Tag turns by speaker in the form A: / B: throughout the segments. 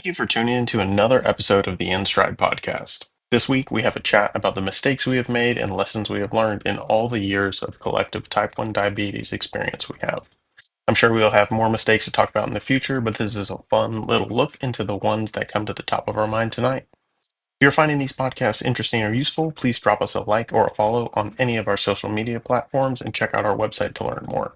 A: Thank you for tuning in to another episode of the In Stride Podcast. This week, we have a chat about the mistakes we have made and lessons we have learned in all the years of collective type 1 diabetes experience we have. I'm sure we'll have more mistakes to talk about in the future, but this is a fun little look into the ones that come to the top of our mind tonight. If you're finding these podcasts interesting or useful, please drop us a like or a follow on any of our social media platforms and check out our website to learn more.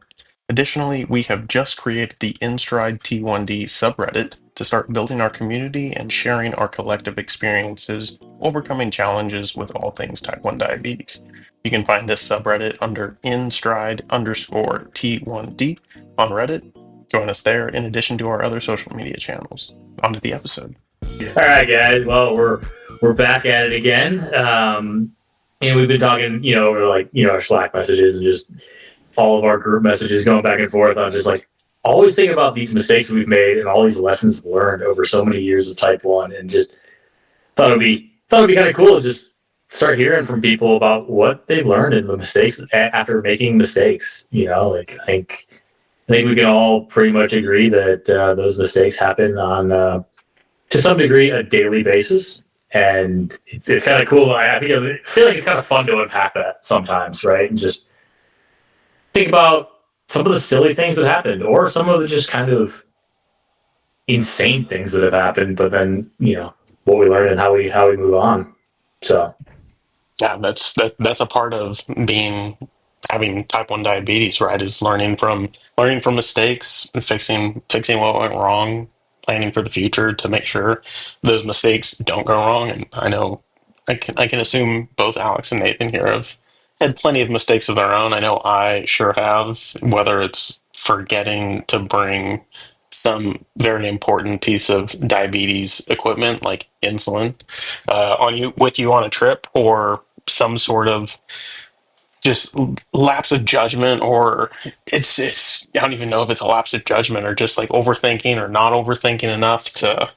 A: Additionally, we have just created the InStride T1D subreddit to start building our community and sharing our collective experiences overcoming challenges with all things type 1 diabetes. You can find this subreddit under InStride_T1D on Reddit. Join us there in addition to our other social media channels. On to the episode.
B: All right, guys. Well, we're back at it again, and we've been talking, over our Slack messages and just all of our group messages going back and forth on just always thinking about these mistakes we've made and all these lessons learned over so many years of Type 1, and just thought it'd be kind of cool to just start hearing from people about what they've learned and the mistakes after making mistakes. I think we can all pretty much agree that those mistakes happen on to some degree a daily basis, and it's kind of cool. I feel like it's kind of fun to unpack that sometimes, right? And just think about some of the silly things that happened, or some of the just kind of insane things that have happened. But then what we learn and how we move on. So
A: yeah, that's a part of having type 1 diabetes, right? Is learning from mistakes and fixing what went wrong, planning for the future to make sure those mistakes don't go wrong. And I know I can assume both Alex and Nathan here have had plenty of mistakes of their own. I know I sure have, whether it's forgetting to bring some very important piece of diabetes equipment like insulin with you on a trip, or some sort of just lapse of judgment, or it's I don't even know if it's a lapse of judgment or just like overthinking or not overthinking enough to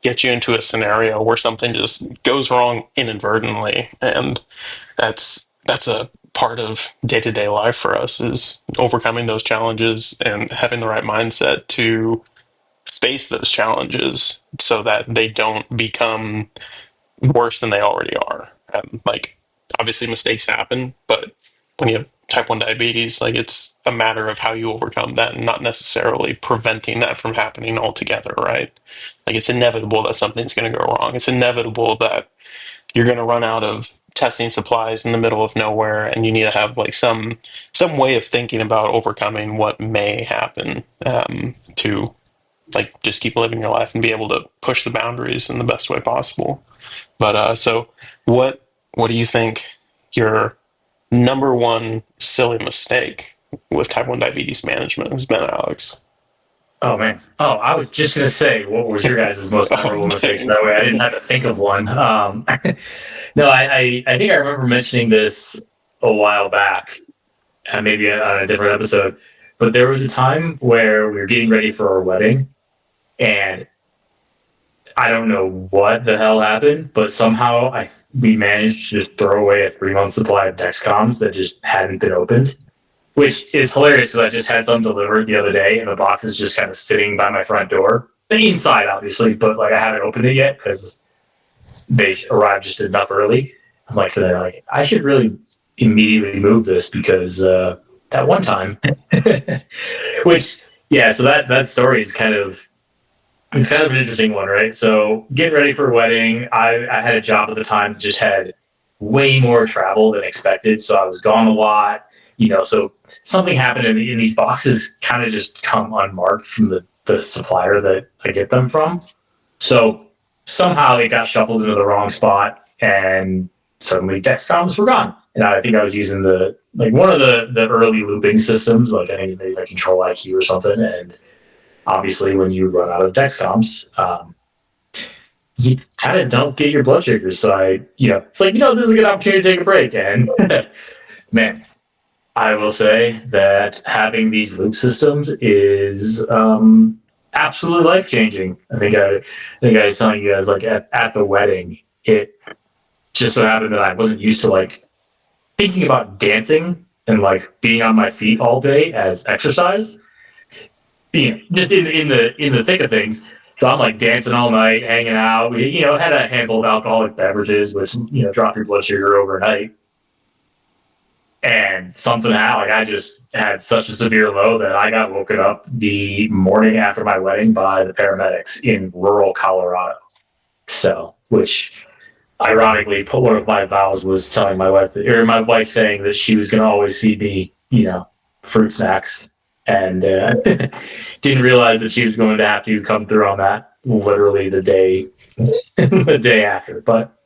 A: get you into a scenario where something just goes wrong inadvertently. And that's a part of day-to-day life for us, is overcoming those challenges and having the right mindset to face those challenges so that they don't become worse than they already are. Obviously mistakes happen, but when you have type 1 diabetes, it's a matter of how you overcome that and not necessarily preventing that from happening altogether, right? It's inevitable that something's going to go wrong. It's inevitable that you're going to run out of testing supplies in the middle of nowhere, and you need to have some way of thinking about overcoming what may happen, to just keep living your life and be able to push the boundaries in the best way possible. But so what do you think your number one silly mistake with type 1 diabetes management has been, Alex?
B: Oh man. Oh, I was just gonna say, what was your guys' most memorable mistake? So that way, I didn't have to think of one. No, I think I remember mentioning this a while back, maybe on a different episode. But there was a time where we were getting ready for our wedding, and I don't know what the hell happened, but somehow we managed to throw away a 3-month supply of Dexcoms that just hadn't been opened. Which is hilarious because I just had some delivered the other day, and the box is just kind of sitting by my front door. The inside, obviously, but I haven't opened it yet because they arrived just enough early. I'm they're like, I should really immediately move this because that one time, which so that story is kind of an interesting one, right? So getting ready for a wedding, I had a job at the time that just had way more travel than expected, so I was gone a lot. So something happened, and these boxes kind of just come unmarked from the supplier that I get them from. So somehow it got shuffled into the wrong spot, and suddenly Dexcoms were gone. And I think I was using one of the early looping systems, I think maybe Control IQ or something. And obviously, when you run out of Dexcoms, you kind of don't get your blood sugars. So it's this is a good opportunity to take a break. And man, I will say that having these loop systems is absolutely life-changing. I think I was telling you guys, at the wedding, it just so happened that I wasn't used to thinking about dancing and being on my feet all day as exercise. Just in the thick of things. So I'm like dancing all night, hanging out. We, had a handful of alcoholic beverages, which, drop your blood sugar overnight. And something happened. Like I just had such a severe low that I got woken up the morning after my wedding by the paramedics in rural Colorado. So, which ironically, one of my vows was telling my wife, or my wife saying that she was going to always feed me, fruit snacks, and didn't realize that she was going to have to come through on that literally the day, the day after. But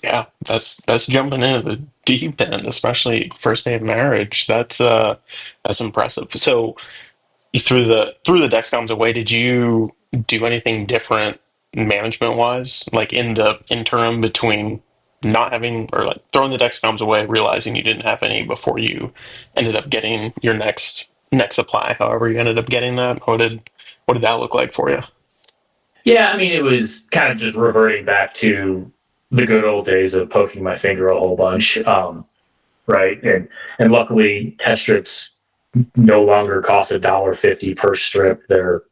A: Yeah, that's jumping into the deep end, especially first day of marriage. That's impressive. So you threw the Dexcoms away. Did you do anything different management wise, like in the interim between not having or like throwing the Dexcoms away, realizing you didn't have any before you ended up getting your next supply, however you ended up getting that? What did that look like for you?
B: yeah, I mean, it was kind of just reverting back to the good old days of poking my finger a whole bunch, right? And luckily, test strips no longer cost $1.50 per strip. They're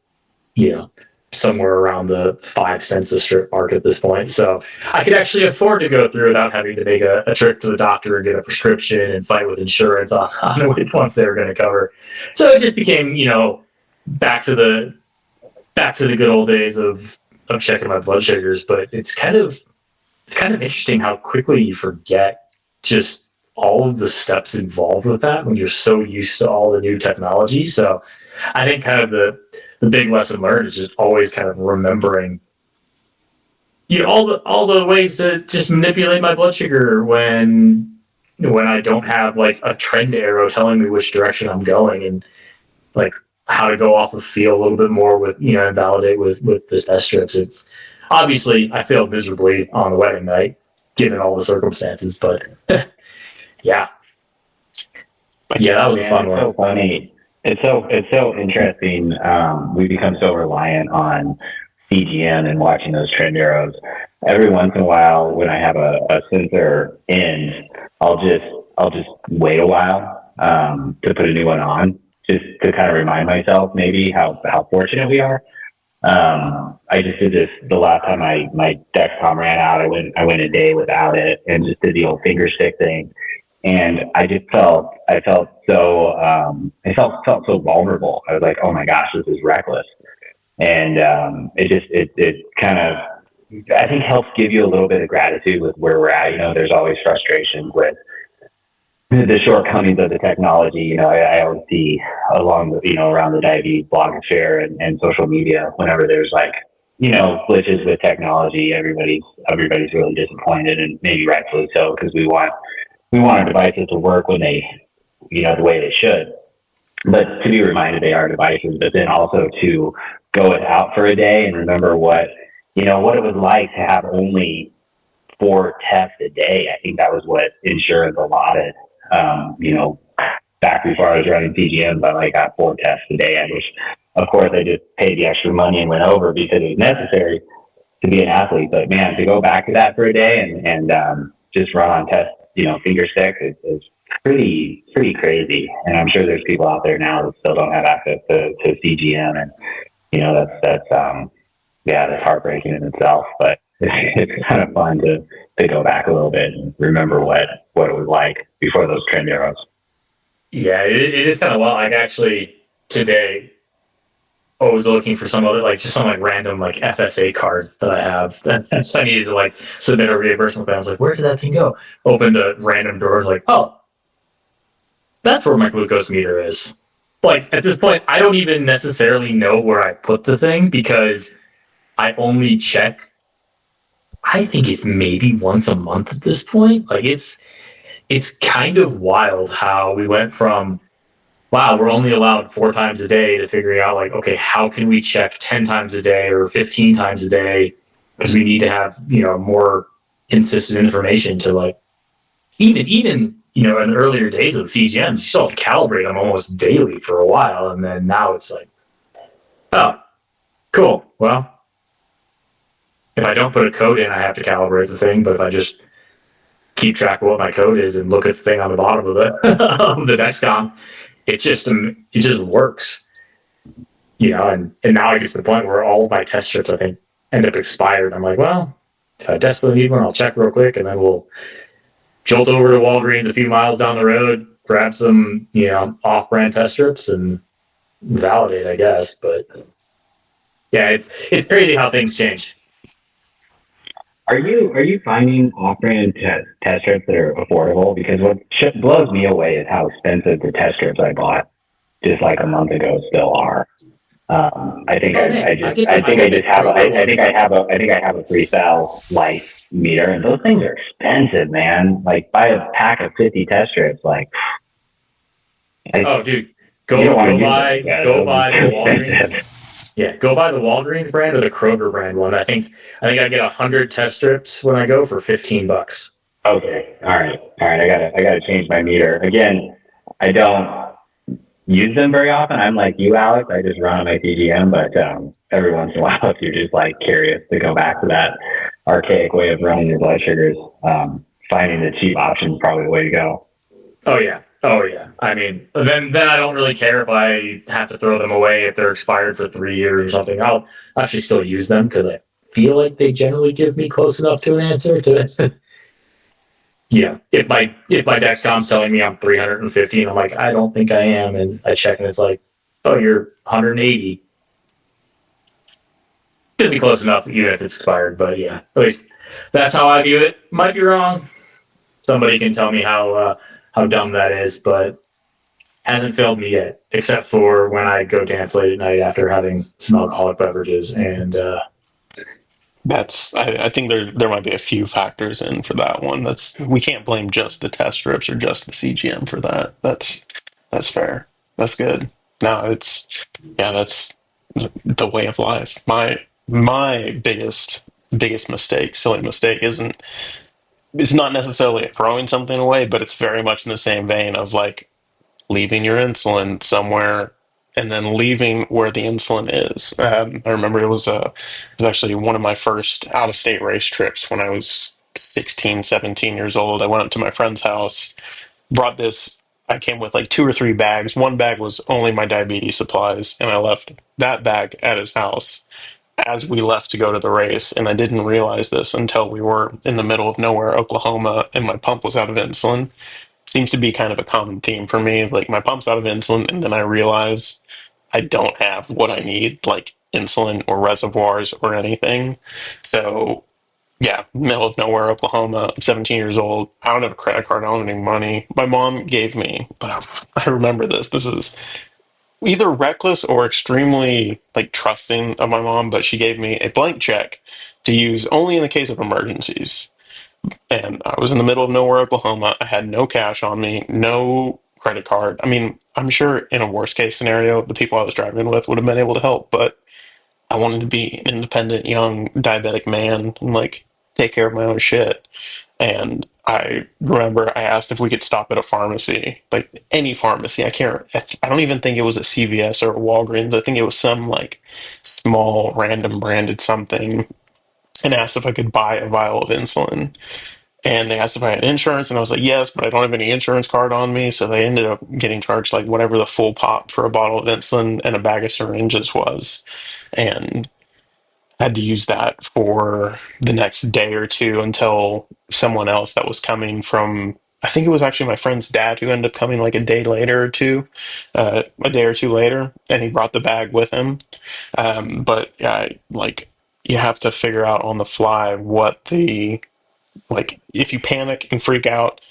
B: you know somewhere around the 5 cents a strip mark at this point. So I could actually afford to go through without having to make a trip to the doctor and get a prescription and fight with insurance on which ones they were going to cover. So it just became back to the good old days of checking my blood sugars. But it's kind of interesting how quickly you forget just all of the steps involved with that when you're so used to all the new technology. So I think kind of the big lesson learned is just always kind of remembering all the ways to just manipulate my blood sugar when I don't have like a trend arrow telling me which direction I'm going, and like how to go off of feel a little bit more with and validate with the test strips. It's obviously I failed miserably on the wedding night given all the circumstances, but yeah,
A: Like,
B: that was a
C: Man,
B: fun
C: it's
B: one.
C: so funny. It's so interesting. We become so reliant on CGM and watching those trend arrows. Every once in a while, when I have a sensor in, I'll just wait a while to put a new one on, just to kind of remind myself maybe how fortunate we are. I just did this the last time my Dexcom ran out. I went a day without it and just did the old finger stick thing. And I felt so vulnerable. I was like, oh my gosh, this is reckless. And it kind of, I think, helps give you a little bit of gratitude with where we're at. There's always frustration with the shortcomings of the technology. I always see around the diabetes blogosphere and social media, whenever there's like, glitches with technology, everybody's really disappointed, and maybe rightfully so, because we want our devices to work when they, the way they should. But to be reminded they are devices, but then also to go without for a day and remember what it was like to have only 4 tests a day. I think that was what insurance allotted. Back before I was running PGMs, I got 4 tests a day. I wish, of course, I just paid the extra money and went over because it was necessary to be an athlete. But man, to go back to that for a day and just run on test, finger stick is pretty crazy. And I'm sure there's people out there now that still don't have access to CGM, and that's heartbreaking in itself. But it's kind of fun to go back a little bit and remember what it was like before those trend arrows.
B: Yeah, it is kind of wild. Like actually today, I was looking for some other just some random FSA card that I have. So I needed to submit a reimbursement plan. I was like, where did that thing go? Opened a random door, oh, that's where my glucose meter is. At this point, I don't even necessarily know where I put the thing because I only check. I think it's maybe once a month at this point. It's kind of wild how we went from, wow, we're only allowed 4 times a day, to figuring out okay, how can we check 10 times a day or 15 times a day, because we need to have more consistent information to even in the earlier days of the CGMs, you still have to calibrate them almost daily for a while, and then now it's oh, cool. Well, if I don't put a code in, I have to calibrate the thing, but if I just keep track of what my code is and look at the thing on the bottom of it, of the Dexcom, it just works. and now I get to the point where all of my test strips, I think, end up expired. I'm like, well, if I desperately need one, I'll check real quick, and then we'll jolt over to Walgreens a few miles down the road, grab some, off-brand test strips, and validate, I guess. But yeah, it's crazy how things change.
C: Are you finding off-brand test strips that are affordable? Because what blows me away is how expensive the test strips I bought just like a month ago still are. I think I have a Freestyle Light meter, and those things are expensive, man. Like buy a pack of 50 test strips, like.
B: Oh, dude, go buy the Walgreens. Yeah, go buy the Walgreens brand or the Kroger brand one. I get 100 test strips when I go for $15.
C: Okay, all right. I gotta change my meter again. I don't use them very often. I'm like you, Alex. I just run on my PGM, but every once in a while, if you're just like curious to go back to that archaic way of running your blood sugars, finding the cheap option is probably the way to go.
B: Oh yeah. I mean, then I don't really care if I have to throw them away if they're expired for 3 years or something. I'll actually still use them because I feel like they generally give me close enough to an answer to. If my Dexcom's telling me I'm 350 and I'm like, I don't think I am, and I check and it's like, oh, you're 180. Should be close enough even if it's expired, but yeah, at least that's how I view it. Might be wrong. Somebody can tell me how dumb that is, but hasn't failed me yet, except for when I go dance late at night after having some alcoholic beverages. And
A: I think there might be a few factors in for that one. We can't blame just the test strips or just the CGM for that. That's fair. That's good. No, that's the way of life. My biggest mistake, silly mistake, is not necessarily throwing something away, but it's very much in the same vein of like leaving your insulin somewhere and then leaving where the insulin is. I remember it was actually one of my first out of state race trips when I was 16, 17 years old. I went up to my friend's house, brought this. I came with like 2 or 3 bags. One bag was only my diabetes supplies, and I left that bag at his house as we left to go to the race. And I didn't realize this until we were in the middle of nowhere, Oklahoma, and my pump was out of insulin. Seems to be kind of a common theme for me. Like my pump's out of insulin, and then I realize I don't have what I need, like insulin or reservoirs or anything. So yeah, middle of nowhere, Oklahoma. I'm 17 years old. I don't have a credit card. I don't have any money. My mom gave me, but I remember this. This is either reckless or extremely like trusting of my mom, but she gave me a blank check to use only in the case of emergencies. And I was in the middle of nowhere, Oklahoma. I had no cash on me, no credit card. I mean, I'm sure in a worst case scenario, the people I was driving with would have been able to help, but I wanted to be an independent, young, diabetic man and like take care of my own shit. And I remember I asked if we could stop at a pharmacy, like any pharmacy. I don't even think it was a CVS or a Walgreens. I think it was some like small random branded something, and asked if I could buy a vial of insulin. And they asked if I had insurance, and I was like, yes, but I don't have any insurance card on me. So they ended up getting charged like whatever the full pop for a bottle of insulin and a bag of syringes was. And had to use that for the next day or two until someone else that was coming from, I think it was actually my friend's dad who ended up coming like a day later or two, a day or two later, and he brought the bag with him. But yeah, like you have to figure out on the fly like if you panic and freak out,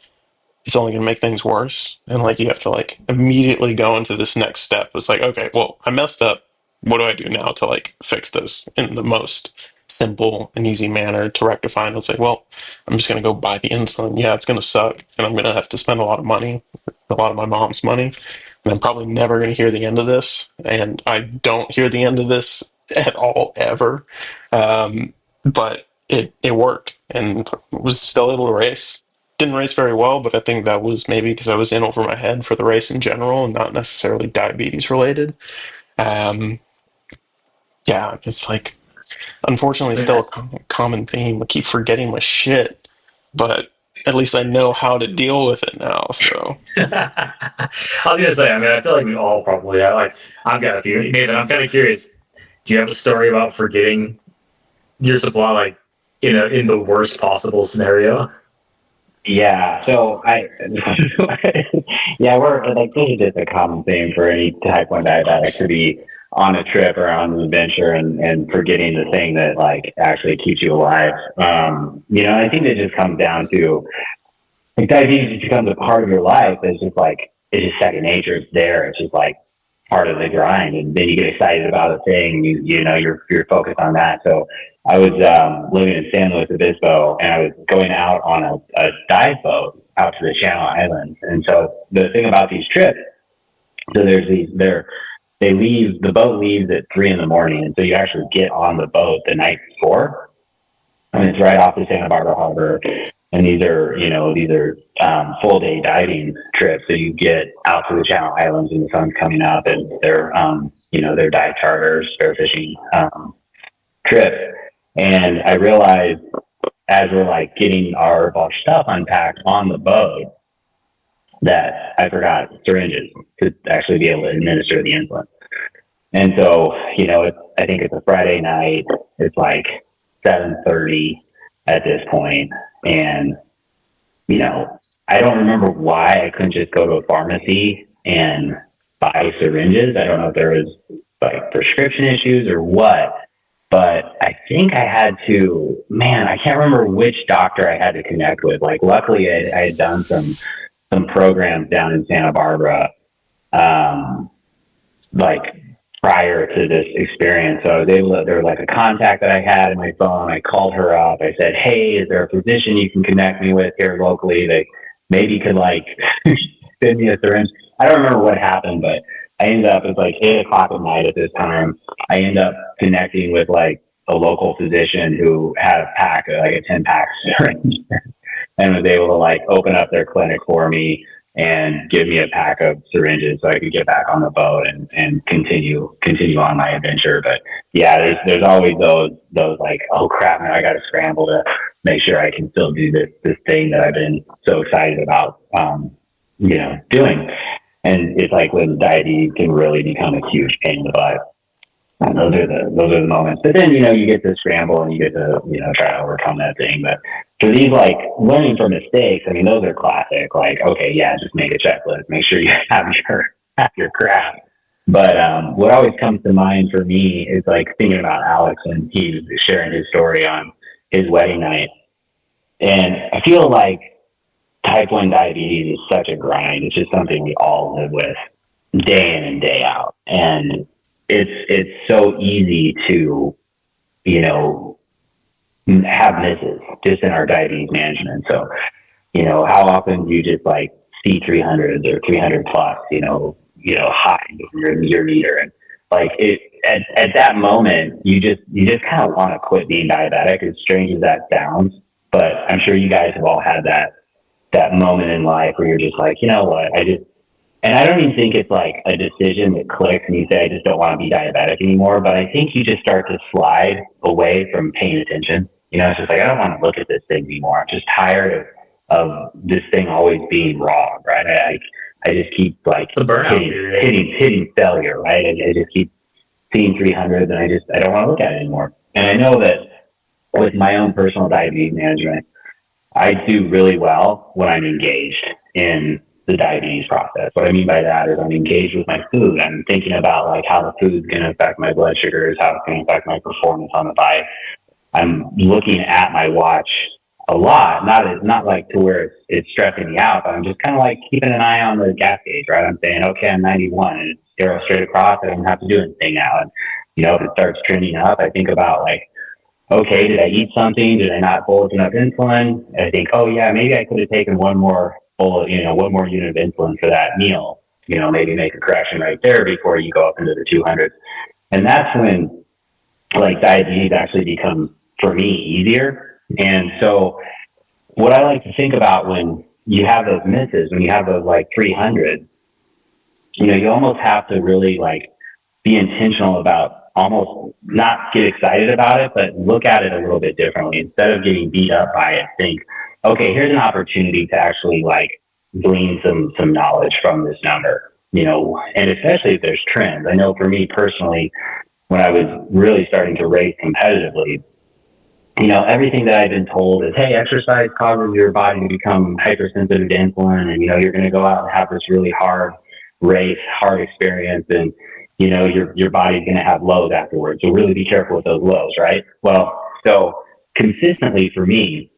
A: it's only going to make things worse. And like you have to like immediately go into this next step. It's like, okay, well, I messed up. What do I do now to like fix this in the most simple and easy manner to rectify? And it's like, well, I'm just going to go buy the insulin. Yeah, it's going to suck, and I'm going to have to spend a lot of money, a lot of my mom's money, and I'm probably never going to hear the end of this. And I don't hear the end of this at all ever. But it worked, and was still able to race. Didn't race very well, but I think that was maybe because I was in over my head for the race in general and not necessarily diabetes related. Um, yeah, it's like, unfortunately, still a common theme. I keep forgetting my shit, but at least I know how to deal with it now. So
B: I was gonna say, I mean, I feel like we all probably have, like, I've got a few. Nathan, I'm kind of curious. Do you have a story about forgetting your supply, like in the worst possible scenario?
C: Yeah. So yeah, we're like, this is just a common thing for any type 1 diabetic to be on a trip or on an adventure and forgetting the thing that like actually keeps you alive. I think it just comes down to like diabetes becomes a part of your life. It's just like, it's just second nature. It's there. It's just like part of the grind. And then you get excited about a thing. You're focused on that. So I was living in San Luis Obispo, and I was going out on a dive boat out to the Channel Islands. And so the thing about these trips, so the boat leaves at 3 a.m. And so you actually get on the boat the night before. And it's right off the Santa Barbara Harbor. And these are full day diving trips. So you get out to the Channel Islands and the sun's coming up, and they're dive charters, spearfishing trips. And I realized as we're like getting our stuff unpacked on the boat that I forgot syringes to actually be able to administer the insulin. And so, I think it's a Friday night. It's like 7:30 at this point. And, I don't remember why I couldn't just go to a pharmacy and buy syringes. I don't know if there was like prescription issues or what, but I think I had to, I can't remember which doctor I had to connect with. Like, luckily I had done some programs down in Santa Barbara, like prior to this experience. So I was able to, there was like a contact that I had in my phone. I called her up. I said, hey, is there a physician you can connect me with here locally that maybe could like send me a syringe? I don't remember what happened, but I ended up, it's like 8 o'clock at night at this time. I ended up connecting with like a local physician who had a pack, like a 10-pack syringe, and was able to like open up their clinic for me and give me a pack of syringes so I could get back on the boat and continue on my adventure. But yeah, there's always those like, oh crap, man, I got to scramble to make sure I can still do this thing that I've been so excited about, doing. And it's like when diabetes can really become a huge pain in the butt. And those are the moments. But then, you get to scramble and you get to, try to overcome that thing. But for these, like, learning from mistakes, I mean, those are classic. Like, okay, yeah, just make a checklist. Make sure you have your crap. But what always comes to mind for me is, like, thinking about Alex, and he was sharing his story on his wedding night. And I feel like type 1 diabetes is such a grind. It's just something we all live with day in and day out. And it's so easy to, have misses just in our diabetes management. So, how often do you just like see 300s or 300 plus, high your meter, and like at that moment, you just kind of want to quit being diabetic, as strange as that sounds. But I'm sure you guys have all had that moment in life where you're just like, you know what, and I don't even think it's like a decision that clicks and you say, I just don't want to be diabetic anymore. But I think you just start to slide away from paying attention. It's just like, I don't want to look at this thing anymore. I'm just tired of this thing always being wrong, right? I just keep like hitting failure, right? I just keep seeing 300s, and I don't want to look at it anymore. And I know that with my own personal diabetes management, I do really well when I'm engaged in the diabetes process. What I mean by that is I'm engaged with my food. I'm thinking about like how the food's going to affect my blood sugars, how it's going to affect my performance on the bike. I'm looking at my watch a lot, not like to where it's stressing me out, but I'm just kind of like keeping an eye on the gas gauge, right? I'm saying, okay, I'm 91 and it's 0 straight across. I don't have to do anything now. And, if it starts trending up, I think about like, okay, did I eat something? Did I not bolus enough insulin? And I think, oh yeah, maybe I could have taken one more unit of insulin for that meal, maybe make a correction right there before you go up into the 200s. And that's when like diabetes actually becomes, for me, easier. And so what I like to think about when you have those misses, when you have those like 300, you almost have to really like be intentional about, almost not get excited about it, but look at it a little bit differently. Instead of getting beat up by it, think, okay, here's an opportunity to actually like glean some knowledge from this number, and especially if there's trends. I know for me personally, when I was really starting to race competitively, everything that I've been told is, hey, exercise causes your body to become hypersensitive to insulin, and you're going to go out and have this really hard race, hard experience, and your body's going to have lows afterwards. So really be careful with those lows, right? Well, so consistently for me,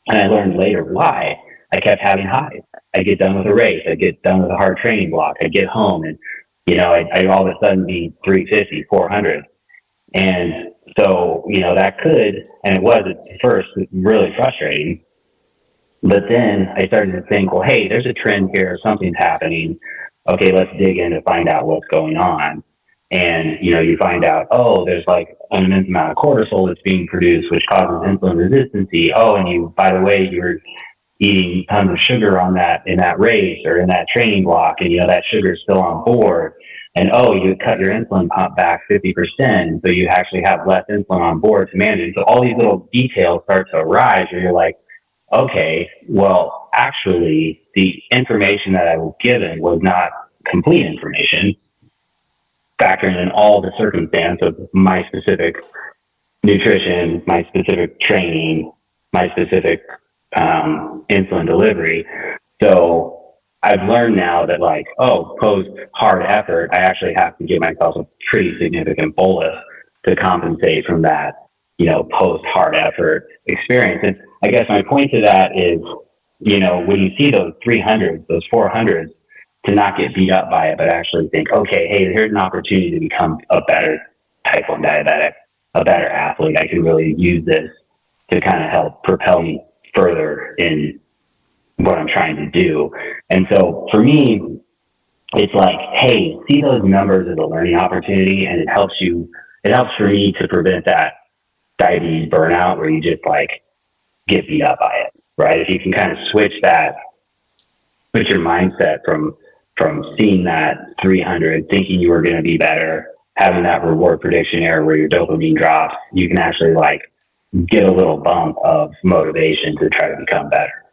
C: and I learned later why, I kept having highs. I get done with a race, I get done with a hard training block, I get home, and I all of a sudden be 350, 400. And so, that could, and it was at first really frustrating. But then I started to think, well, hey, there's a trend here. Something's happening. Okay, let's dig in to find out what's going on. And, you find out, oh, there's like an immense amount of cortisol that's being produced, which causes insulin resistance. Oh, and by the way, you're eating tons of sugar in that race or in that training block, and, that sugar is still on board. And, you cut your insulin pump back 50%, so you actually have less insulin on board to manage it. So all these little details start to arise where you're like, okay, well, actually, the information that I was given was not complete information, factoring in all the circumstance of my specific nutrition, my specific training, my specific insulin delivery. So I've learned now that post hard effort, I actually have to give myself a pretty significant bolus to compensate from that, post hard effort experience. And I guess my point to that is, when you see those 300s, those 400s, to not get beat up by it, but actually think, okay, hey, here's an opportunity to become a better type 1 diabetic, a better athlete. I can really use this to kind of help propel me further in what I'm trying to do. And so for me, it's like, hey, see those numbers as a learning opportunity, and it helps for me to prevent that diabetes burnout where you just get beat up by it, right? If you can kind of switch your mindset from seeing that 300, thinking you were going to be better, having that reward prediction error where your dopamine drops, you can actually get a little bump of motivation to try to become better.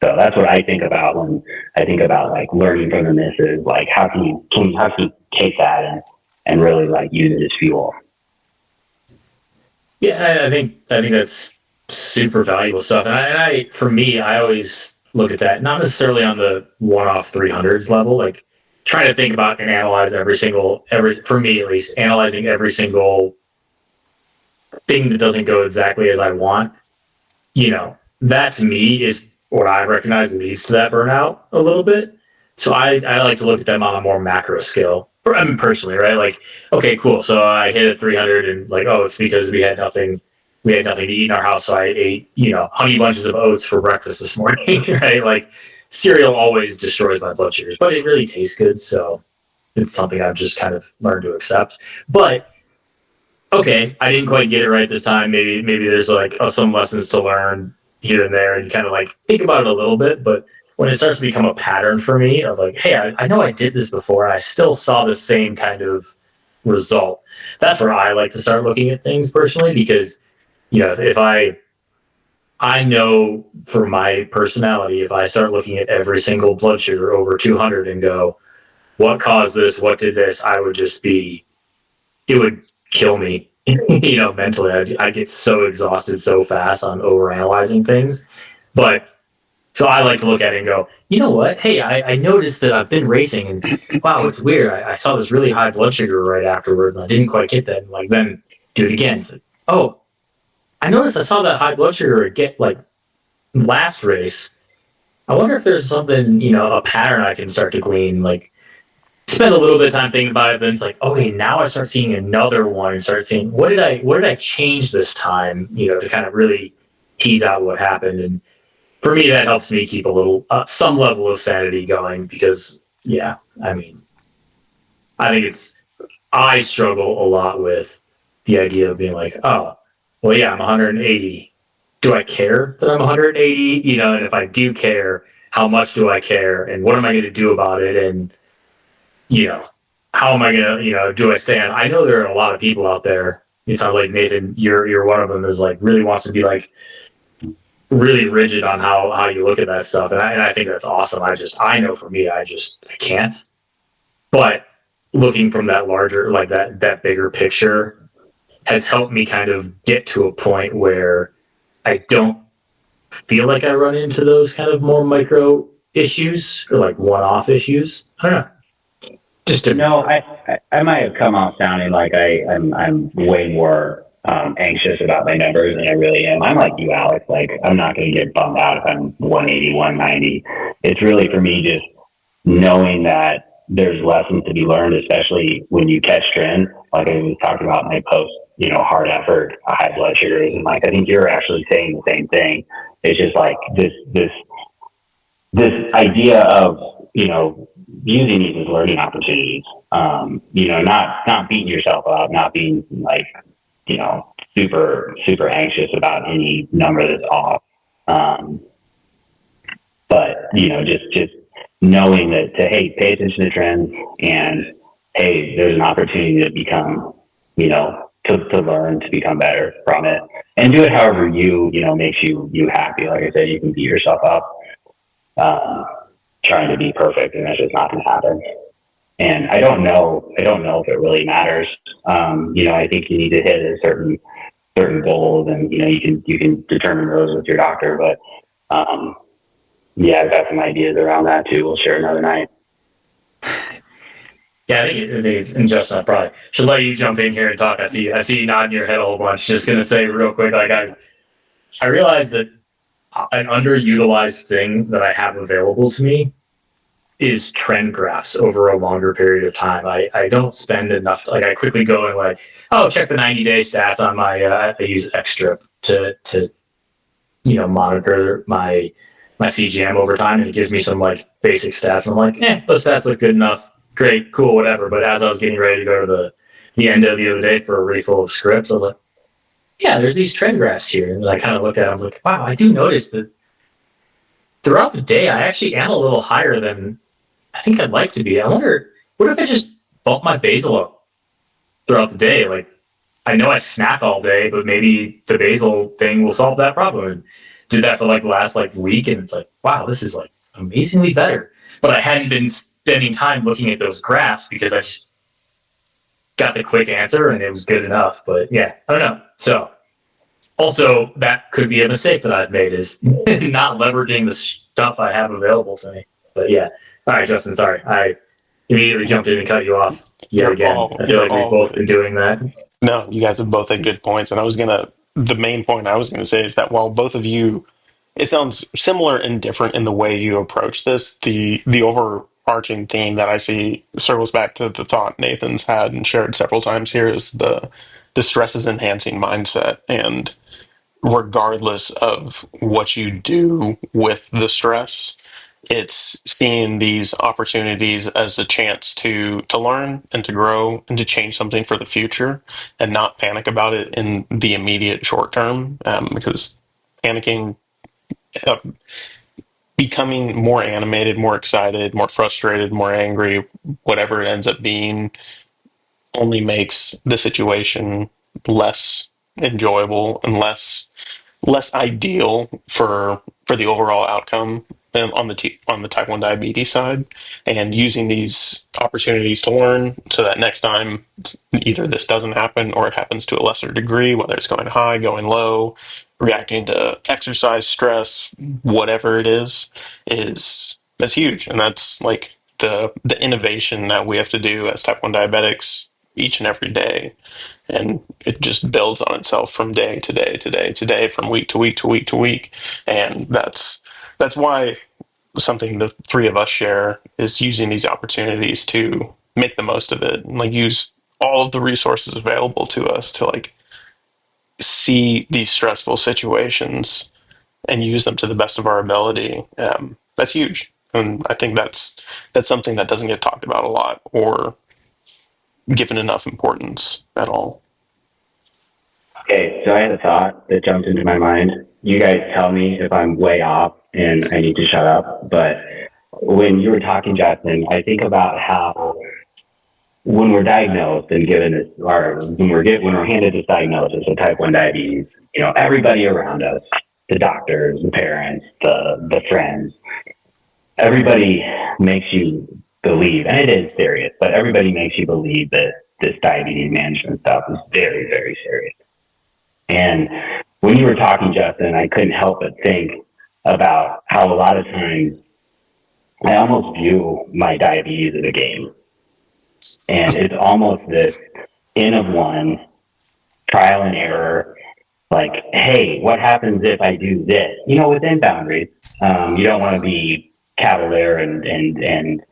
C: So that's what I think about when I think about learning from the misses. How can you take that and really use it as fuel?
B: Yeah, I think that's super valuable stuff. And I for me, I always look at that not necessarily on the one-off 300s level, trying to think about and analyze for me at least, analyzing every single thing that doesn't go exactly as I want. That to me is what I recognize leads to that burnout a little bit. So I like to look at them on a more macro scale. I mean, personally, right? Okay, cool. So I hit a 300 and it's because we had nothing to eat in our house. So I ate, honey bunches of oats for breakfast this morning, right? Cereal always destroys my blood sugars, but it really tastes good. So it's something I've just kind of learned to accept. But okay, I didn't quite get it right this time. Maybe there's some lessons to learn here and there, and you kind of think about it a little bit. But when it starts to become a pattern for me of hey, I know I did this before, and I still saw the same kind of result. That's where I like to start looking at things personally, because if I know for my personality, if I start looking at every single blood sugar over 200 and go, what caused this? What did this? It would kill me. Mentally, I get so exhausted so fast on overanalyzing things. But so I like to look at it and go, you know what? Hey, I noticed that I've been racing, and wow, it's weird. I saw this really high blood sugar right afterward, and I didn't quite get that. And then do it again. So, oh, I noticed I saw that high blood sugar get last race. I wonder if there's something, a pattern I can start to glean. Spend a little bit of time thinking about it, then it's okay, now I start seeing another one and start seeing what did I change this time, to kind of really tease out what happened. And for me, that helps me keep a little some level of sanity going, because I think I struggle a lot with the idea of being oh, well, yeah, I'm 180. Do I care that I'm 180? And if I do care, how much do I care, and what am I going to do about it? And how am I going to, do I stand? I know there are a lot of people out there. It sounds like, Nathan, you're one of them, is really wants to be really rigid on how you look at that stuff, and I think that's awesome. I know for me, I can't. But looking from that larger, like that bigger picture, has helped me kind of get to a point where I don't feel like I run into those kind of more micro issues or like one-off issues. I don't know. Just to
C: No, I might have come off sounding like I'm way more anxious about my numbers than I really am. I'm like you, Alex. Like I'm not going to get bummed out if I'm 180, 190. It's really for me just knowing that there's lessons to be learned, especially when you catch trends. Like I was talking about in my post, hard effort, high blood sugars, and like I think you're actually saying the same thing. It's just like this idea of using these as learning opportunities. Not beating yourself up, not being like super anxious about any number that's off. But just knowing that hey, pay attention to trends, and hey, there's an opportunity to become to learn, to become better from it, and do it however makes you happy. Like I said, you can beat yourself up trying to be perfect, and that's just not going to happen. And I don't know if it really matters. I think you need to hit a certain goals, and you can determine those with your doctor. But I've got some ideas around that too. We'll share another night.
B: Yeah, I think it's, and Justin, I probably should let you jump in here and talk. I see you nodding your head a whole bunch. Just gonna say real quick, like I realized that an underutilized thing that I have available to me is trend graphs over a longer period of time. I don't spend enough. Like I quickly go and like, check the 90-day stats on my. I use Xstrip to monitor my CGM over time, and it gives me some like basic stats. And I'm like, those stats look good enough. Great, cool, whatever. But as I was getting ready to go to the end of the other day for a refill of script, I was like, there's these trend graphs here. And I kind of looked at it, I was like, wow, I do notice that throughout the day, I actually am a little higher than I think I'd like to be. I wonder, what if I just bump my basal up throughout the day? Like, I know I snack all day, but maybe the basal thing will solve that problem. And did that for like the last like week, and it's like, wow, this is like amazingly better. But I hadn't been spending time looking at those graphs because I just got the quick answer and it was good enough. But yeah, I don't know. So also that could be a mistake that I've made, is not leveraging the stuff I have available to me. But yeah. All right, Justin, sorry. I immediately jumped in and cut you off yet again. I feel like we've both been doing that.
A: No, you guys have both had good points. And the main point I was going to say is that while both of you, it sounds similar and different in the way you approach this, the overarching theme that I see circles back to the thought Nathan's had and shared several times here is the stress is enhancing mindset. And regardless of what you do with the stress, it's seeing these opportunities as a chance to learn and to grow and to change something for the future, and not panic about it in the immediate short term, because panicking, uh, becoming more animated, more excited, more frustrated, more angry, whatever it ends up being, only makes the situation less enjoyable and less ideal for the overall outcome on the type 1 diabetes side. And using these opportunities to learn so that next time either this doesn't happen or it happens to a lesser degree, whether it's going high, going low, reacting to exercise, stress, whatever it is that's huge. And that's like the innovation that we have to do as type 1 diabetics each and every day. And it just builds on itself from day to day to day to day, from week to week to week to week. And that's why something the three of us share is using these opportunities to make the most of it, and like use all of the resources available to us to like see these stressful situations and use them to the best of our ability. That's huge. And I think that's something that doesn't get talked about a lot or given enough importance at all.
C: Okay, so I had a thought that jumped into my mind. You guys tell me if I'm way off and I need to shut up. But when you were talking, Justin, I think about how when we're diagnosed and given this, or when we're handed this diagnosis of type 1 diabetes, everybody around us the doctors, the parents, the friends, everybody makes you believe, and it is serious, but everybody makes you believe that this diabetes management stuff is very, very serious. And when you were talking, Justin, I couldn't help but think about how a lot of times I almost view my diabetes as a game. And it's almost this N of one, trial and error, like, hey, what happens if I do this? Within boundaries. You don't want to be cavalier and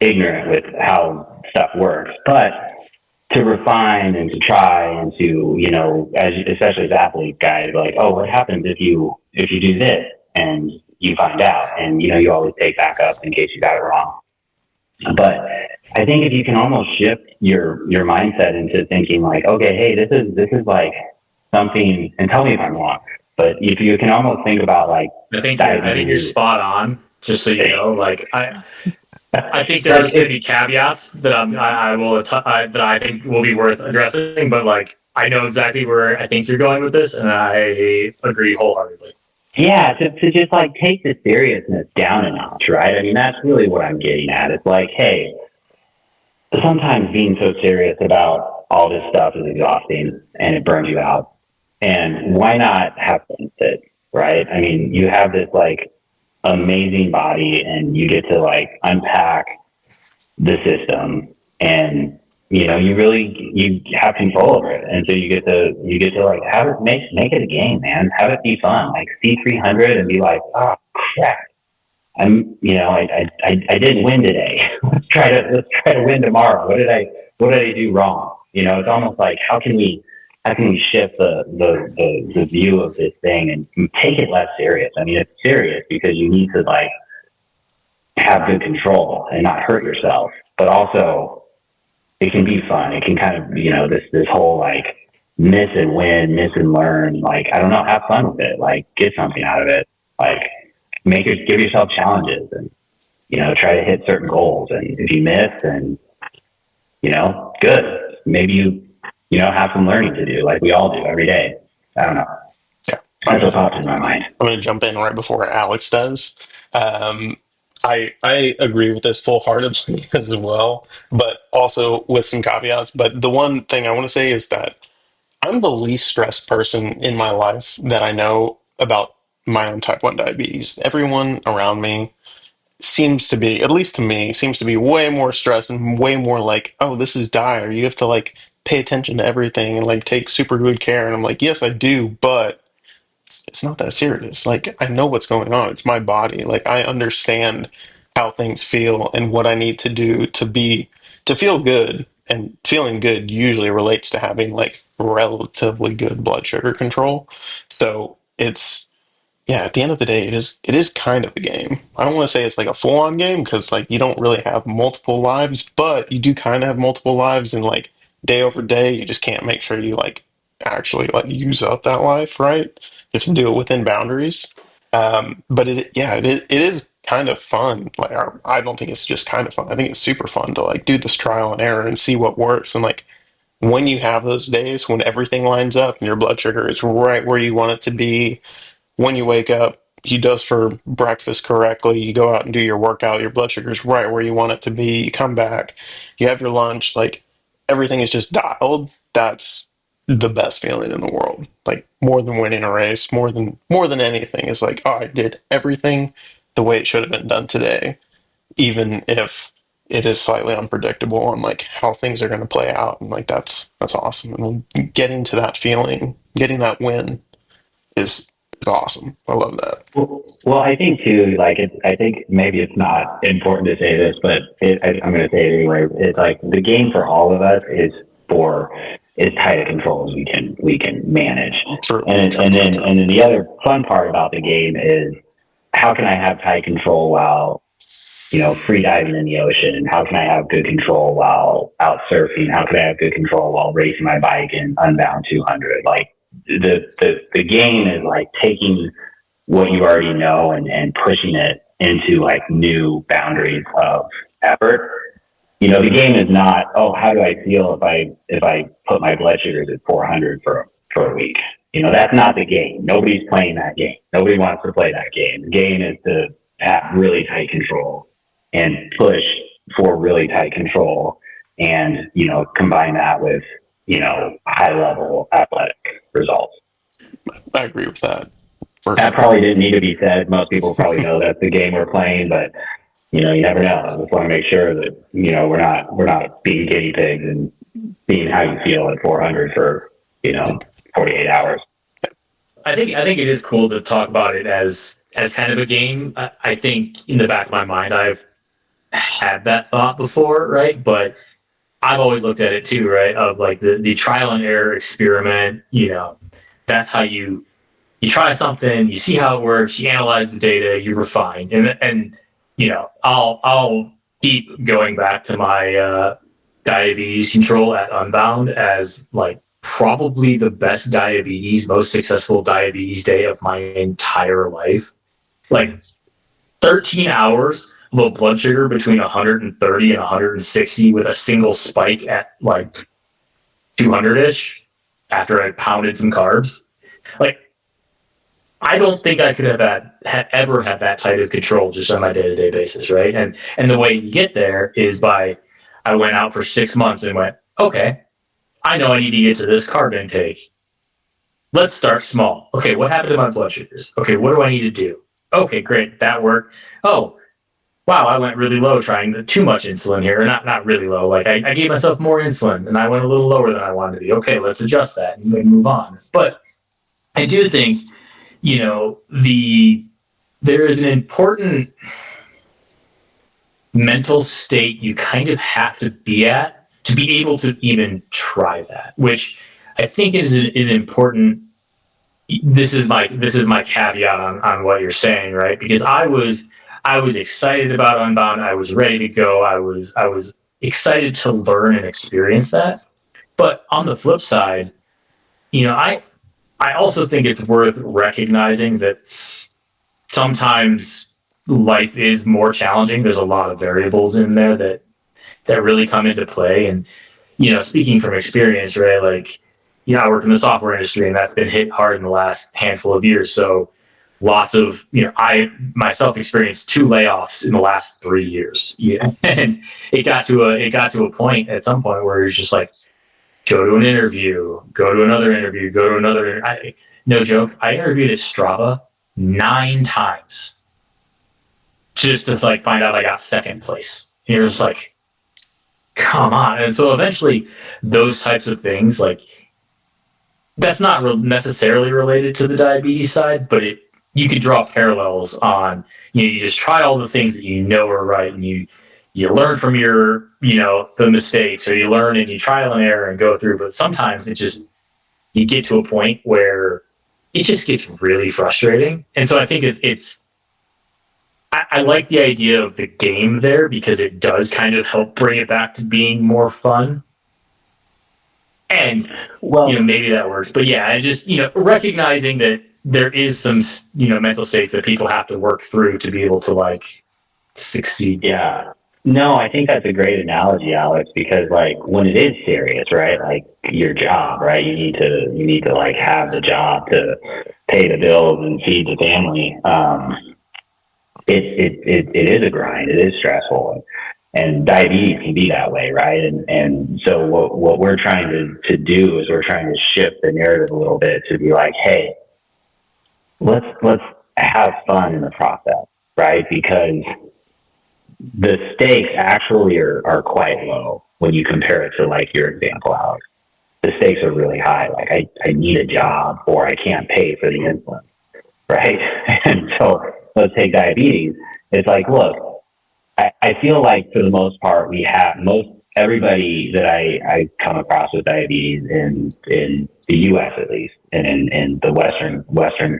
C: ignorant with how stuff works, but to refine and to try and to, especially as athletes, guys, like, oh, what happens if you do this and you find out, and you always take backups in case you got it wrong. But I think if you can almost shift your mindset into thinking like, okay, hey, this is like something, and tell me if I'm wrong, but if you can almost think about like,
B: I think you're spot on. Just so you know, like I think there's going to be caveats that that I think will be worth addressing, but like I know exactly where I think you're going with this, and I agree wholeheartedly.
C: Yeah, to just like take the seriousness down a notch, right? I mean, that's really what I'm getting at. It's like, hey, sometimes being so serious about all this stuff is exhausting and it burns you out. And why not have fun with it, right? I mean, you have this like amazing body and you get to like unpack the system, and you have control over it, and so you get to like have it, make it a game, man. Have it be fun, like C300 and be like, oh crap, I didn't win today. let's try to win tomorrow. What did I do wrong? It's almost like how can we shift the view of this thing and take it less serious? I mean, it's serious because you need to like have good control and not hurt yourself, but also it can be fun. It can kind of, this whole like miss and win, miss and learn. Like, I don't know, have fun with it. Like, get something out of it. Like, give yourself challenges and, try to hit certain goals. And if you miss, then, good. Maybe you have some learning to do, like we all do every day. I don't know.
A: Yeah.
C: That's what popped in my mind.
A: I'm going to jump in right before Alex does. I agree with this full-heartedly as well, but also with some caveats. But the one thing I want to say is that I'm the least stressed person in my life that I know about my own type 1 diabetes. Everyone around me seems to be, at least to me, seems to be way more stressed and way more like, oh, this is dire. You have to like pay attention to everything and like take super good care. And I'm like, yes, I do, but it's not that serious. Like, I know what's going on. It's my body. Like, I understand how things feel and what I need to do to feel good. And feeling good usually relates to having like relatively good blood sugar control. So yeah, at the end of the day, it is kind of a game. I don't want to say it's like a full-on game because like you don't really have multiple lives, but you do kind of have multiple lives, and like day over day, you just can't make sure you like actually like use up that life, right? You have to do it within boundaries. But it is kind of fun. Like I don't think it's just kind of fun. I think it's super fun to like do this trial and error and see what works. And like when you have those days when everything lines up and your blood sugar is right where you want it to be, when you wake up, you dose for breakfast correctly, you go out and do your workout, your blood sugar's right where you want it to be, you come back, you have your lunch, like everything is just dialed. That's the best feeling in the world. Like more than winning a race, more than anything is like, oh, I did everything the way it should have been done today, even if it is slightly unpredictable on like how things are going to play out. And like that's awesome. And then getting to that feeling, getting that win is awesome. I love that.
C: Well, I think too, like I think maybe it's not important to say this, but I'm going to say it anyway. It's like the game for all of us is as tight a control as we can manage.
A: True.
C: And then the other fun part about the game is how can I have tight control while free diving in the ocean? How can I have good control while out surfing? How can I have good control while racing my bike in Unbound 200? Like the game is like taking what you already know and pushing it into like new boundaries of effort. The game is not, oh, how do I feel if I put my blood sugars at 400 for for a week. That's not the game. Nobody's playing that game. Nobody wants to play that game. The game is to have really tight control and push for really tight control and, combine that with, high level athletic results.
A: I agree with that.
C: That probably didn't need to be said. Most people probably know that's the game we're playing, but you never know. I just want to make sure that, we're not being guinea pigs and seeing how you feel at 400 for, 48 hours.
B: I think it is cool to talk about it as kind of a game. I think in the back of my mind, I've had that thought before, right? But I've always looked at it too, right? Of like the trial and error experiment. That's how you try something, you see how it works, you analyze the data, you refine, and I'll keep going back to my diabetes control at Unbound as like probably the best most successful diabetes day of my entire life. Like 13 hours of a blood sugar between 130 and 160 with a single spike at like 200-ish after I pounded some carbs. Like, I don't think I could have ever had that type of control just on my day-to-day basis, right? And the way you get there is I went out for 6 months and went, okay, I know I need to get to this carb intake. Let's start small. Okay, what happened to my blood sugars? Okay, what do I need to do? Okay, great, that worked. Oh, wow, I went really low trying too much insulin here. Not really low. Like I gave myself more insulin and I went a little lower than I wanted to be. Okay, let's adjust that and move on. But I do think, there is an important mental state you kind of have to be at to be able to even try that, which I think is an important. This is my caveat on what you're saying, right? Because I was excited about Unbound. I was ready to go. I was excited to learn and experience that. But on the flip side, I also think it's worth recognizing that sometimes life is more challenging. There's a lot of variables in there that really come into play. And, speaking from experience, right? Like, I work in the software industry and that's been hit hard in the last handful of years. So lots of, I myself experienced 2 layoffs in the last 3 years. Yeah. And it got to a point at some point where it's just like, go to an interview, go to another interview, go to another. No joke. I interviewed at Strava 9 times just to like find out I got second place. And you're just like, come on. And so eventually those types of things, like that's not necessarily related to the diabetes side, but you could draw parallels on, you just try all the things that are right and you learn from your, the mistakes, or you learn and you trial and error and go through. But sometimes you get to a point where it just gets really frustrating. And so I think I like the idea of the game there because it does kind of help bring it back to being more fun. And, maybe that works. But yeah, I just, recognizing that there is some, mental states that people have to work through to be able to like succeed.
C: Yeah. No, I think that's a great analogy, Alex, because like when it is serious, right? Like your job, right? You need to like have the job to pay the bills and feed the family. It is a grind. It is stressful, and diabetes can be that way, right? And so what we're trying to do is we're trying to shift the narrative a little bit to be like, hey, let's have fun in the process, right? Because the stakes actually are quite low when you compare it to like your example, Alex. The stakes are really high. Like I need a job or I can't pay for the insulin, right? And so let's take diabetes. It's like, look, I feel like for the most part, everybody that I come across with diabetes in the U.S. at least, and in the Western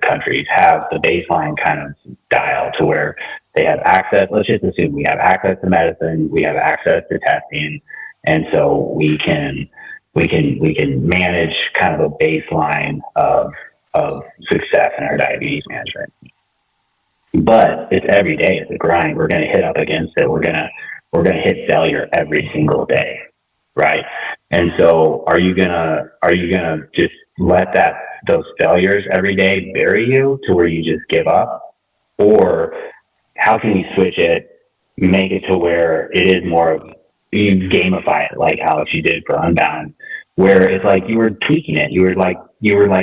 C: countries have the baseline kind of dial to where they have access. Let's just assume we have access to medicine, we have access to testing, and so we can manage kind of a baseline of success in our diabetes management. But it's every day. It's a grind. We're going to hit up against it. We're going to hit failure every single day, right? And so, are you gonna just let those failures every day bury you to where you just give up? Or how can you switch it, make it to where it is more of, you gamify it like Alex you did for Unbound, where it's like you were tweaking it. You were like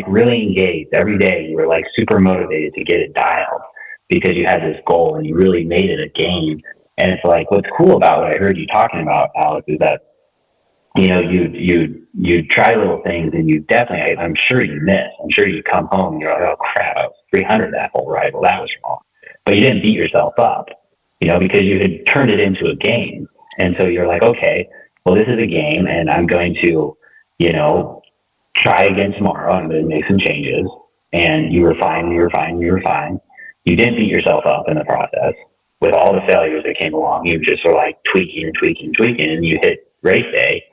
C: really engaged every day. You were like super motivated to get it dialed because you had this goal and you really made it a game. And it's like, what's cool about what I heard you talking about, Alex, is that, you know, you try little things and you definitely, I'm sure you miss. I'm sure you come home and you're like, oh crap, I was 300 that whole ride. Well, that was wrong. But you didn't beat yourself up, you know, because you had turned it into a game. And so you're like, okay, well, this is a game and I'm going to, you know, try again tomorrow. I'm going to make some changes. And you were fine. You didn't beat yourself up in the process with all the failures that came along. You just were like tweaking, and you hit race day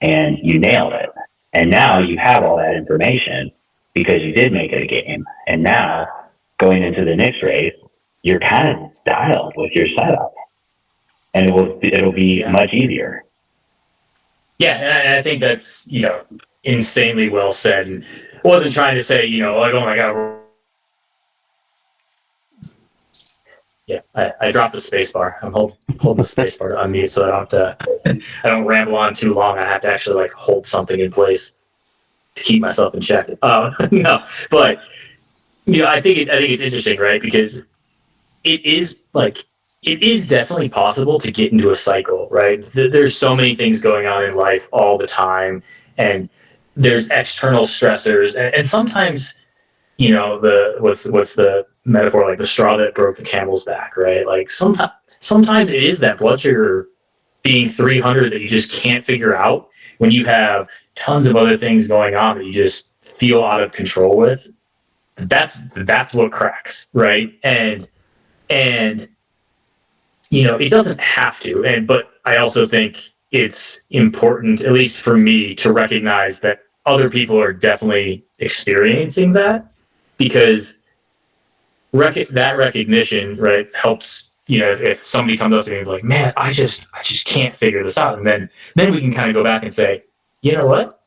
C: and you nailed it. And now you have all that information because you did make it a game. And now going into the next race, you're kind of dialed with your setup, and it'll be much easier.
B: Yeah, and I think that's, you know, insanely well said. And I wasn't trying to say, you know, like, oh my god. Yeah, I dropped the space bar. I'm holding the space bar to unmute, so I don't ramble on too long. I have to actually like hold something in place to keep myself in check. No, but you know, I think it's interesting, right? Because it is definitely possible to get into a cycle, right? There's so many things going on in life all the time, and there's external stressors, and sometimes, you know, what's the metaphor, like the straw that broke the camel's back, right? Like sometimes it is that blood sugar being 300 that you just can't figure out when you have tons of other things going on that you just feel out of control with. That's what cracks, right? And you know, it doesn't have to, but I also think it's important, at least for me, to recognize that other people are definitely experiencing that, because that recognition, right, helps. You know, if somebody comes up to me and like, man, I just can't figure this out, and then we can kind of go back and say, you know what,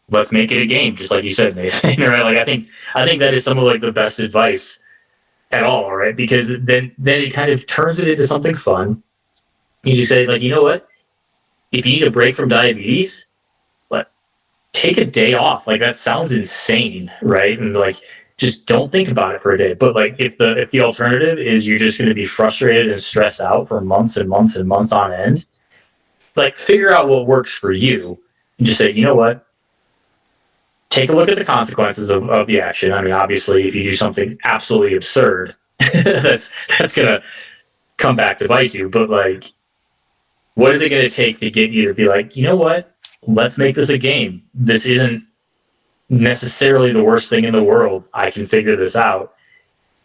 B: let's make it a game, just like you said, Nathan. Right? Like I think that is some of like the best advice at all, right? Because then it kind of turns it into something fun. You just say, like, you know what? If you need a break from diabetes, like, take a day off. Like, that sounds insane, right? And like, just don't think about it for a day. But like, if the alternative is you're just going to be frustrated and stressed out for months and months and months on end, like, figure out what works for you and just say, you know what? Take a look at the consequences of the action. I mean, obviously, if you do something absolutely absurd, that's going to come back to bite you. But like, what is it going to take to get you to be like, you know what? Let's make this a game. This isn't necessarily the worst thing in the world. I can figure this out.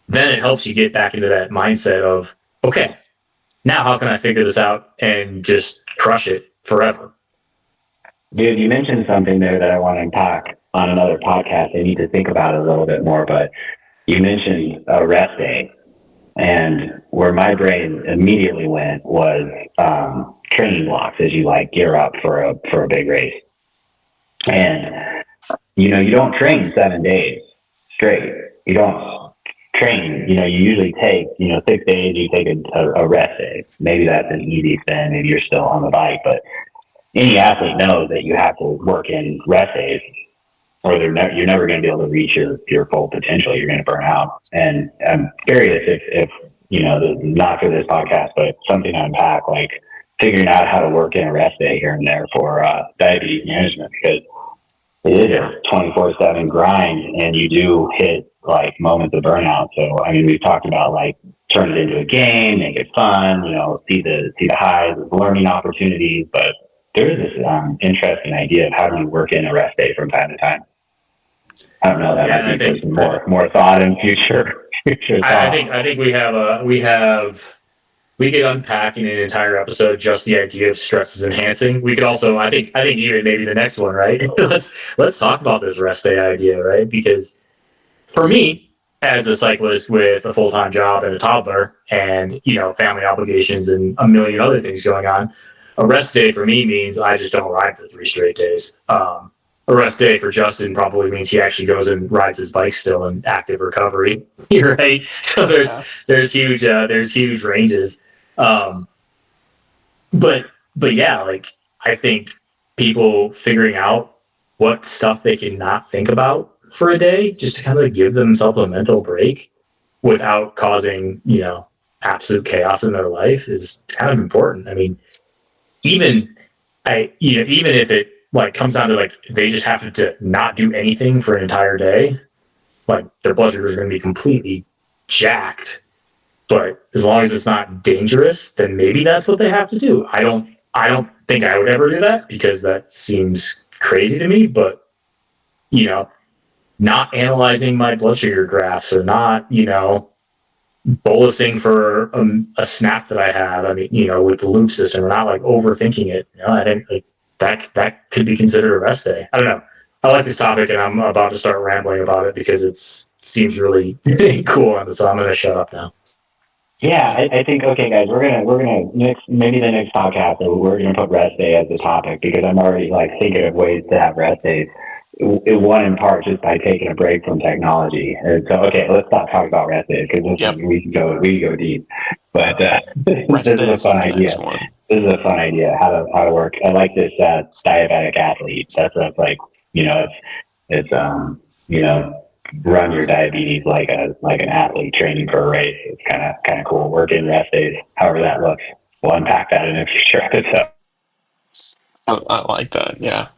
B: Then it helps you get back into that mindset of, okay, now how can I figure this out and just crush it forever?
C: Dude, you mentioned something there that I want to unpack on another podcast. I need to think about it a little bit more, but you mentioned a rest day, and where my brain immediately went was training blocks as you like gear up for a big race. And you know, you don't train 7 days straight. You don't train, you know, you usually take, 6 days, you take a rest day. Maybe that's an easy spin, maybe you're still on the bike, but any athlete knows that you have to work in rest days, or you're never going to be able to reach your full potential. You're going to burn out. And I'm curious if not for this podcast, but something to unpack, like figuring out how to work in a rest day here and there for diabetes management, because it is a 24/7 grind, and you do hit like moments of burnout. So, I mean, we've talked about like turn it into a game, make it fun, see the highs as learning opportunities, but there is this interesting idea of how do you work in a rest day from time to time. I don't know. That might be some more thought in future thought.
B: I think we could unpack in an entire episode just the idea of stress is enhancing. We could also, I think even maybe the next one, right? let's talk about this rest day idea, right? Because for me, as a cyclist with a full-time job and a toddler, and family obligations and a million other things going on, a rest day for me means I just don't ride for 3 straight days. a rest day for Justin probably means he actually goes and rides his bike still in active recovery, right? So there's huge ranges. Um, but yeah, like I think people figuring out what stuff they can not think about for a day, just to kind of give themselves a mental break without causing, absolute chaos in their life is kind of important. I mean, even even if it like comes down to like they just have to not do anything for an entire day, like their blood sugar is going to be completely jacked. But as long as it's not dangerous, then maybe that's what they have to do. I don't think I would ever do that because that seems crazy to me. But not analyzing my blood sugar graphs or not, bolusing for a snap that I have. I mean, with the loop system, or not like overthinking it. I think like that could be considered a rest day. I don't know. I like this topic, and I'm about to start rambling about it because it seems really cool. So I'm going to shut up now.
C: Yeah, I think okay, guys, we're gonna maybe the next podcast we're gonna put rest day as the topic because I'm already like thinking of ways to have rest days. One in part just by taking a break from technology. And so okay, let's stop talking about rest days because we can go deep. But this is a fun idea. This is a fun idea how to work. I like this diabetic athlete. That's like it's run your diabetes like an athlete training for a race. It's kind of cool. Work in rest days, however that looks. We'll unpack that in a future episode.
A: I like that. Yeah,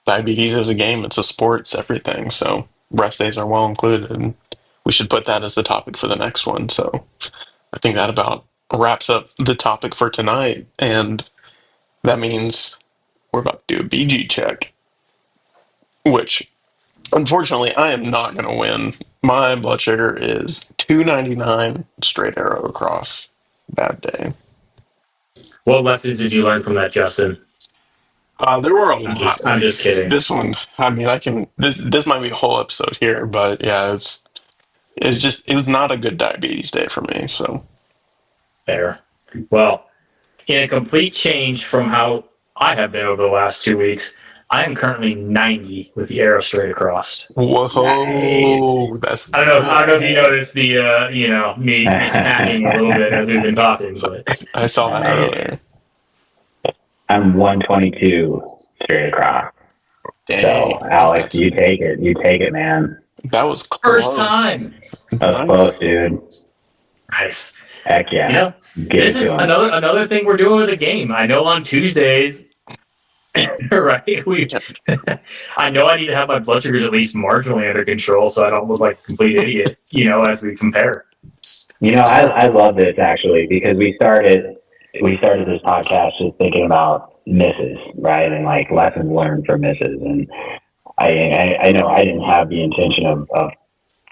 A: diabetes is a game. It's a sport. It's everything. So rest days are well included, and we should put that as the topic for the next one. So I think that about wraps up the topic for tonight, and that means we're about to do a BG check, which unfortunately I am not going to win. My blood sugar is 299 straight arrow across. Bad day.
B: What lessons did you learn from that, Justin?
A: There were a lot.
B: I'm just kidding.
A: This one, I mean, this might be a whole episode here, but yeah, it was not a good diabetes day for me. So
B: Fair. Well, in a complete change from how I have been over the last 2 weeks, I am currently 90 with the arrow straight across.
A: whoa, that's.
B: I don't know if you noticed the me snacking a little bit as we've been talking, but
A: I saw that earlier.
C: I'm 122 straight across.
A: Dang,
C: so Alex, you take it, man.
A: That was close.
B: First time.
C: That was close, dude.
B: Nice.
C: Heck yeah.
B: This is another thing we're doing with the game. I know on Tuesdays, right? I know I need to have my blood sugars at least marginally under control, so I don't look like a complete idiot. As we compare.
C: I love this actually because we started this podcast just thinking about misses, right, and like lessons learned from misses, and I know I didn't have the intention of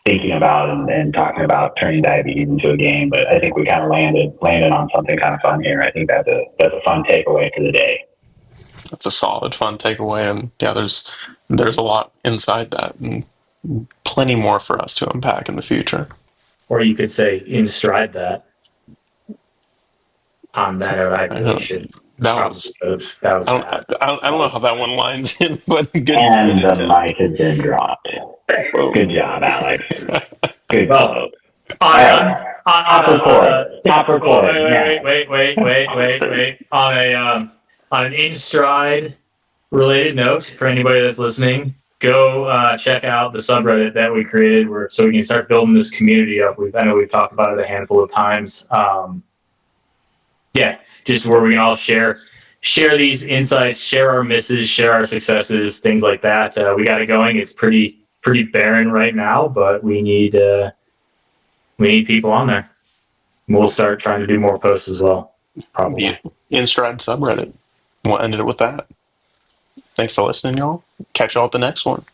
C: thinking about and talking about turning diabetes into a game, but I think we kind of landed on something kind of fun here. I think that's a fun takeaway for the day.
A: That's a solid, fun takeaway, and yeah, there's a lot inside that, and plenty more for us to unpack in the future.
B: Or you could say in stride that. On that, I should.
A: That was bad. I don't know how that one lines in, but good.
C: And the mic has been dropped. Whoa. Good job, Alex. Good job. Stop recording.
B: Wait. On an InStride related note, for anybody that's listening, go check out the subreddit that we created, so we can start building this community up. I know we've talked about it a handful of times. Just where we can all share these insights, share our misses, share our successes, things like that. We got it going. It's pretty barren right now, but we need people on there. We'll start trying to do more posts as well. Probably.
A: Yeah. InStride subreddit. We'll end it with that. Thanks for listening, y'all. Catch y'all at the next one.